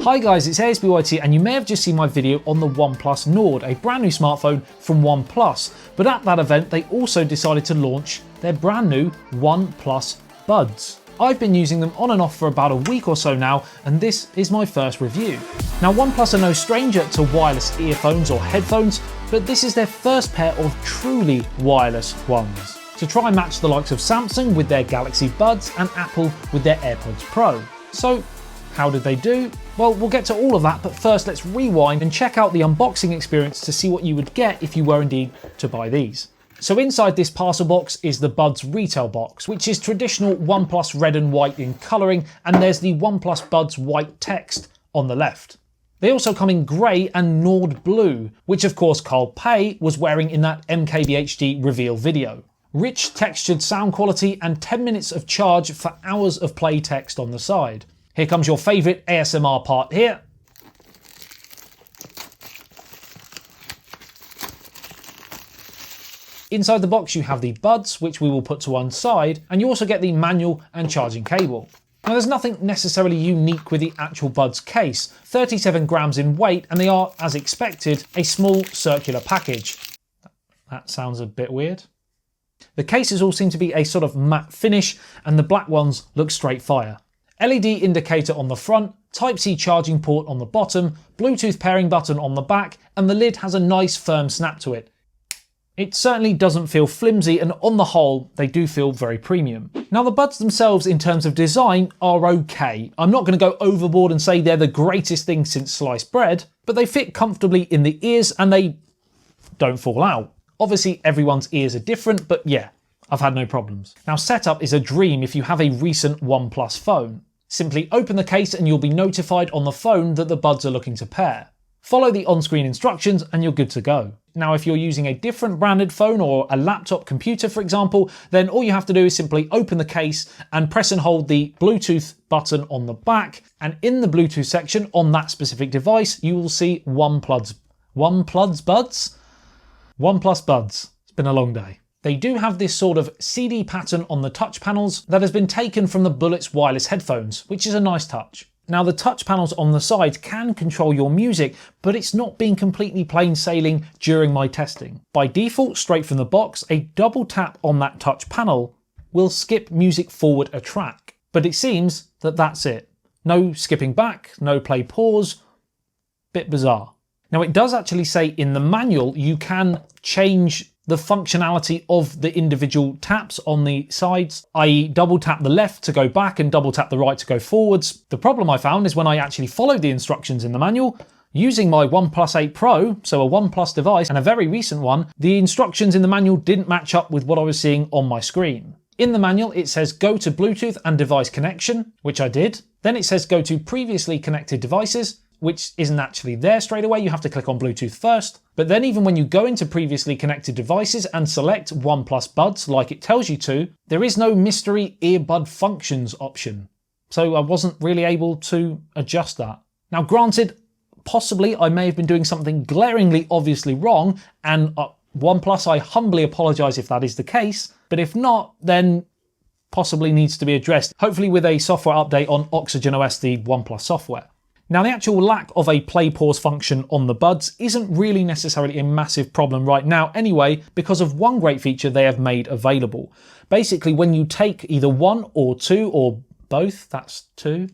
Hi guys, it's ASBYT and you may have just seen my video on the OnePlus NORD, a brand new smartphone from OnePlus. But at that event, they also decided to launch their brand new OnePlus Buds. I've been using them on and off for about a week or so now, and this is my first review. Now, OnePlus are no stranger to wireless earphones or headphones, but this is their first pair of truly wireless ones, to try and match the likes of Samsung with their Galaxy Buds and Apple with their AirPods Pro. So, how did they do? Well, we'll get to all of that, but first let's rewind and check out the unboxing experience to see what you would get if you were indeed to buy these. So inside this parcel box is the Buds retail box, which is traditional OnePlus red and white in colouring, and there's the OnePlus Buds white text on the left. They also come in grey and NORD blue, which of course Carl Pei was wearing in that MKBHD reveal video. Rich textured sound quality and 10 minutes of charge for hours of play text on the side. Here comes your favourite ASMR part here. Inside the box you have the Buds, which we will put to one side, and you also get the manual and charging cable. Now there's nothing necessarily unique with the actual Buds case, 37 grams in weight, and they are, as expected, a small circular package. That sounds a bit weird. The cases all seem to be a sort of matte finish, and the black ones look straight fire. LED indicator on the front, Type-C charging port on the bottom, Bluetooth pairing button on the back, and the lid has a nice firm snap to it. It certainly doesn't feel flimsy, and on the whole, they do feel very premium. Now the Buds themselves in terms of design are okay. I'm not going to go overboard and say they're the greatest thing since sliced bread, but they fit comfortably in the ears and they don't fall out. Obviously everyone's ears are different, but yeah, I've had no problems. Now setup is a dream if you have a recent OnePlus phone. Simply open the case and you'll be notified on the phone that the Buds are looking to pair. Follow the on-screen instructions and you're good to go. Now if you're using a different branded phone or a laptop computer for example, then all you have to do is simply open the case and press and hold the Bluetooth button on the back, and in the Bluetooth section on that specific device you will see OnePlus Buds? OnePlus Buds. It's been a long day. They do have this sort of CD pattern on the touch panels that has been taken from the Bullets wireless headphones, which is a nice touch. Now the touch panels on the side can control your music, but it's not been completely plain sailing during my testing. By default, straight from the box, a double tap on that touch panel will skip music forward a track. But it seems that that's it. No skipping back, no play pause. Bit bizarre. Now it does actually say in the manual you can change the functionality of the individual taps on the sides, i.e. double tap the left to go back and double tap the right to go forwards. The problem I found is when I actually followed the instructions in the manual, using my OnePlus 8 Pro, so a OnePlus device and a very recent one, the instructions in the manual didn't match up with what I was seeing on my screen. In the manual it says go to Bluetooth and device connection, which I did. Then it says go to previously connected devices, which isn't actually there straight away, you have to click on Bluetooth first. But then even when you go into previously connected devices and select OnePlus Buds like it tells you to, there is no mystery earbud functions option. So I wasn't really able to adjust that. Now granted, possibly I may have been doing something glaringly obviously wrong, and OnePlus, I humbly apologise if that is the case, but if not, then possibly needs to be addressed, hopefully with a software update on Oxygen OS, the OnePlus software. Now the actual lack of a play pause function on the Buds isn't really necessarily a massive problem right now anyway, because of one great feature they have made available. Basically when you take either one or two or both, that's two.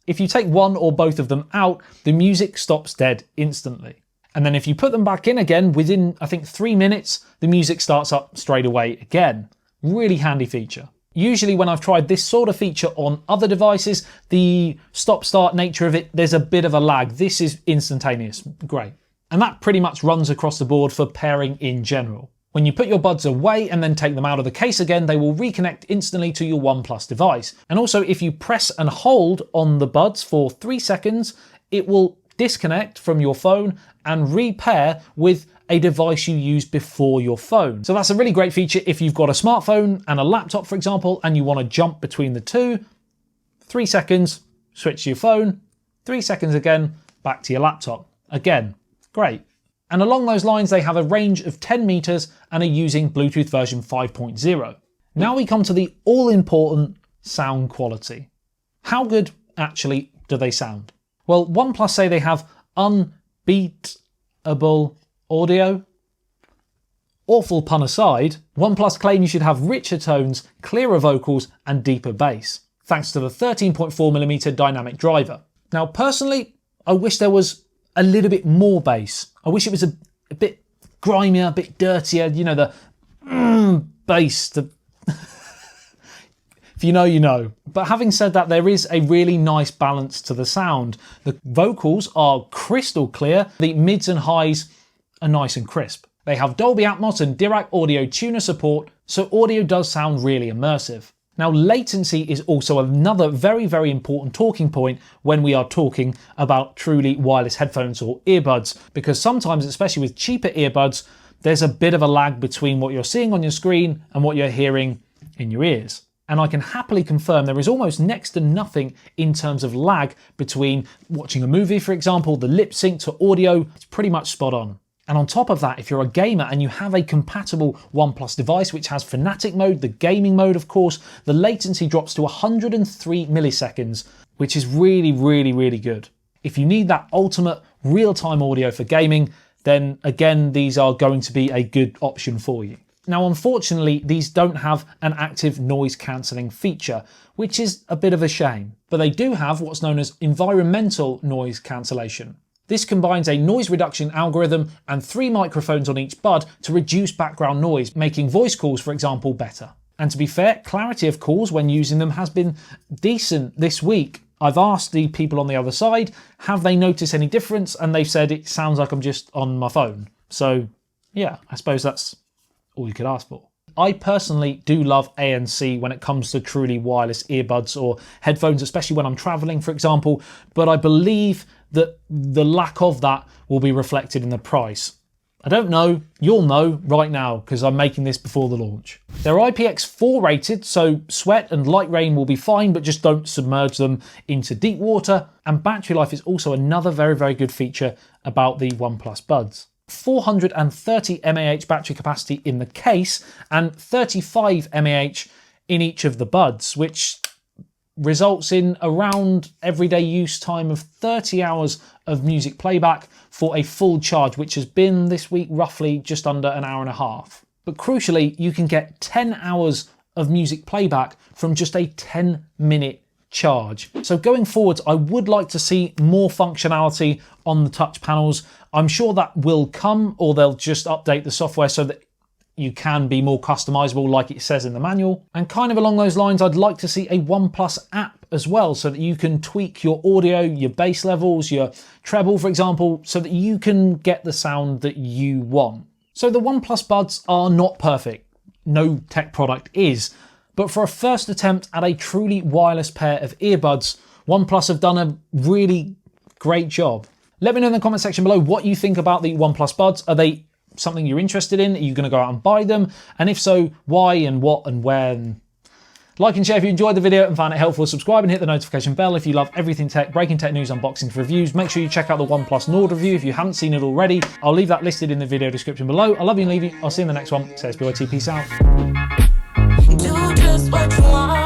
If you take one or both of them out, the music stops dead instantly. And then if you put them back in again, within I think 3 minutes, the music starts up straight away again. Really handy feature. Usually when I've tried this sort of feature on other devices, the stop-start nature of it, there's a bit of a lag. This is instantaneous. Great. And that pretty much runs across the board for pairing in general. When you put your Buds away and then take them out of the case again, they will reconnect instantly to your OnePlus device. And also if you press and hold on the Buds for 3 seconds, it will disconnect from your phone and repair with a device you used before your phone. So that's a really great feature if you've got a smartphone and a laptop, for example, and you want to jump between the two. 3 seconds, switch to your phone, 3 seconds again, back to your laptop. Again, great. And along those lines, they have a range of 10 meters and are using Bluetooth version 5.0. Now we come to the all-important sound quality. How good actually do they sound? Well, OnePlus say they have unbeatable audio. Awful pun aside, OnePlus claim you should have richer tones, clearer vocals and deeper bass, thanks to the 13.4mm dynamic driver. Now personally, I wish there was a little bit more bass. I wish it was a bit grimier, a bit dirtier, you know, the bass. If you know, you know. But having said that, there is a really nice balance to the sound. The vocals are crystal clear, the mids and highs are nice and crisp. They have Dolby Atmos and Dirac audio tuner support, so audio does sound really immersive. Now, latency is also another very, very important talking point when we are talking about truly wireless headphones or earbuds, because sometimes, especially with cheaper earbuds, there's a bit of a lag between what you're seeing on your screen and what you're hearing in your ears. And I can happily confirm there is almost next to nothing in terms of lag between watching a movie, for example, the lip sync to audio, it's pretty much spot on. And on top of that, if you're a gamer and you have a compatible OnePlus device, which has Fanatic mode, the gaming mode, of course, the latency drops to 103 milliseconds, which is really, really, really good. If you need that ultimate real-time audio for gaming, then again, these are going to be a good option for you. Now, unfortunately, these don't have an active noise cancelling feature, which is a bit of a shame, but they do have what's known as environmental noise cancellation. This combines a noise reduction algorithm and 3 microphones on each bud to reduce background noise, making voice calls, for example, better. And to be fair, clarity of calls when using them has been decent this week. I've asked the people on the other side, have they noticed any difference? And they've said it sounds like I'm just on my phone. So yeah, I suppose that's all you could ask for. I personally do love ANC when it comes to truly wireless earbuds or headphones, especially when I'm traveling, for example, but I believe that the lack of that will be reflected in the price. I don't know, you'll know right now because I'm making this before the launch. They're IPX4 rated, so sweat and light rain will be fine, but just don't submerge them into deep water. And battery life is also another very, very good feature about the OnePlus Buds. 430 mAh battery capacity in the case and 35 mAh in each of the buds, which results in around everyday use time of 30 hours of music playback for a full charge, which has been this week roughly just under an hour and a half. But crucially, you can get 10 hours of music playback from just a 10-minute charge. So going forwards, I would like to see more functionality on the touch panels. I'm sure that will come, or they'll just update the software so that you can be more customizable like it says in the manual. And kind of along those lines, I'd like to see a OnePlus app as well so that you can tweak your audio, your bass levels, your treble, for example, so that you can get the sound that you want. So the OnePlus Buds are not perfect. No tech product is. But for a first attempt at a truly wireless pair of earbuds, OnePlus have done a really great job. Let me know in the comment section below what you think about the OnePlus Buds. Are they something you're interested in? Are you going to go out and buy them? And if so, why and what and where? And like and share if you enjoyed the video and found it helpful. Subscribe and hit the notification bell if you love everything tech, breaking tech news, unboxings, reviews. Make sure you check out the OnePlus NORD review if you haven't seen it already. I'll leave that listed in the video description below. I love you and leave you. I'll see you in the next one. Say ASBYT, peace out. Do just what you want.